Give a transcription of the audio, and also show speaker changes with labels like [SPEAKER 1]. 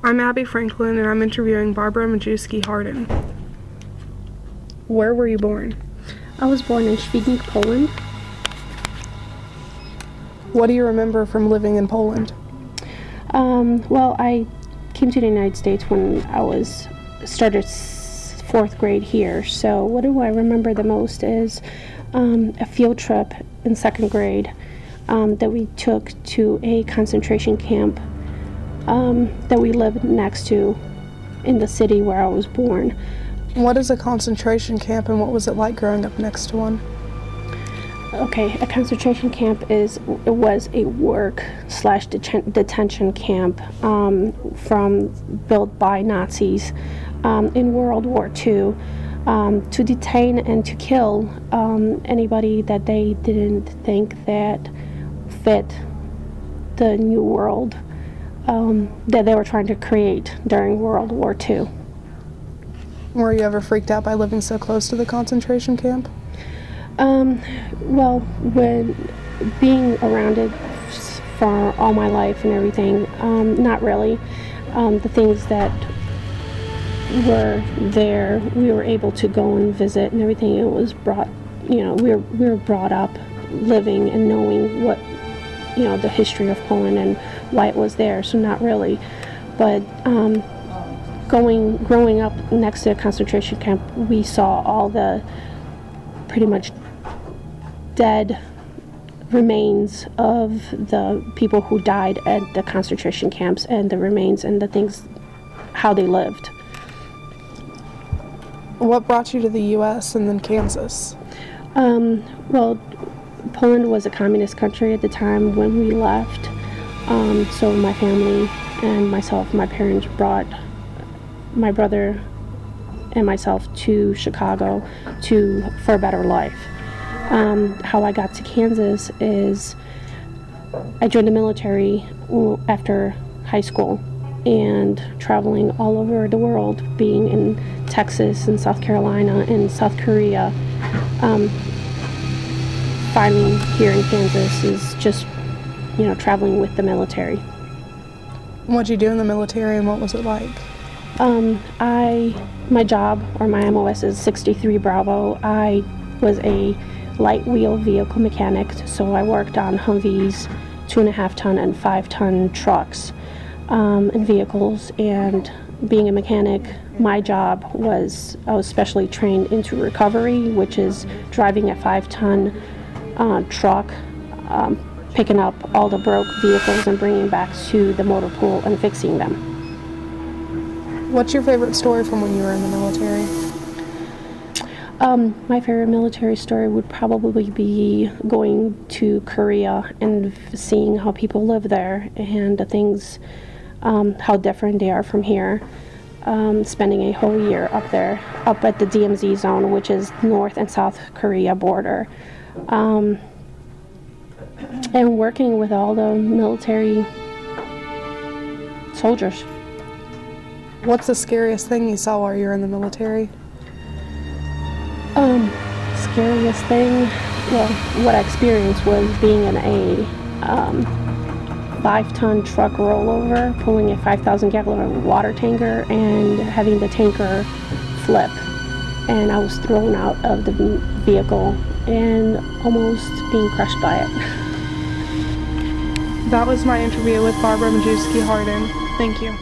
[SPEAKER 1] I'm Abbie Franklin, and I'm interviewing Barbara Majewski Hardin. Where were you born?
[SPEAKER 2] I was born in Świdnik, Poland.
[SPEAKER 1] What do you remember from living in Poland?
[SPEAKER 2] Well, I came to the United States when I started 4th grade here. So what do I remember the most is a field trip in 2nd grade that we took to a concentration camp that we lived next to in the city where I was born.
[SPEAKER 1] What is a concentration camp, and what was it like growing up next to one?
[SPEAKER 2] Okay, a concentration camp was a work/detention camp built by Nazis in World War II to detain and to kill anybody that they didn't think that fit the new world that they were trying to create during World War II.
[SPEAKER 1] Were you ever freaked out by living so close to the concentration camp?
[SPEAKER 2] Well, when being around it for all my life and everything, not really. The things that were there, we were able to go and visit and everything. It was brought, we were brought up living and knowing what, the history of Poland and why it was there, so not really. But growing up next to a concentration camp, we saw all the pretty much dead remains of the people who died at the concentration camps, and the remains and the things, how they lived.
[SPEAKER 1] What brought you to the U.S. and then Kansas?
[SPEAKER 2] Well, Poland was a communist country at the time when we left, so my family and myself, my parents brought my brother and myself to Chicago for a better life. How I got to Kansas is I joined the military after high school and traveling all over the world, being in Texas and South Carolina and South Korea. Finally here in Kansas is just, traveling with the military.
[SPEAKER 1] What'd you do in the military, and what was it like?
[SPEAKER 2] My job, or my MOS, is 63 Bravo. I was a light wheel vehicle mechanic, so I worked on Humvees, 2.5-ton and 5-ton trucks and vehicles. And being a mechanic, my job was, I was specially trained into recovery, which is driving a 5-ton truck, picking up all the broke vehicles and bringing back to the motor pool and fixing them.
[SPEAKER 1] What's your favorite story from when you were in the military?
[SPEAKER 2] My favorite military story would probably be going to Korea and seeing how people live there and the things, how different they are from here. Spending a whole year up there, up at the DMZ zone, which is North and South Korea border. And working with all the military soldiers.
[SPEAKER 1] What's the scariest thing you saw while you were in the military?
[SPEAKER 2] Scariest thing, well, what I experienced was being in a 5-ton truck rollover, pulling a 5,000-gallon water tanker and having the tanker flip. And I was thrown out of the vehicle and almost being crushed by it.
[SPEAKER 1] That was my interview with Barbara Majewski Hardin. Thank you.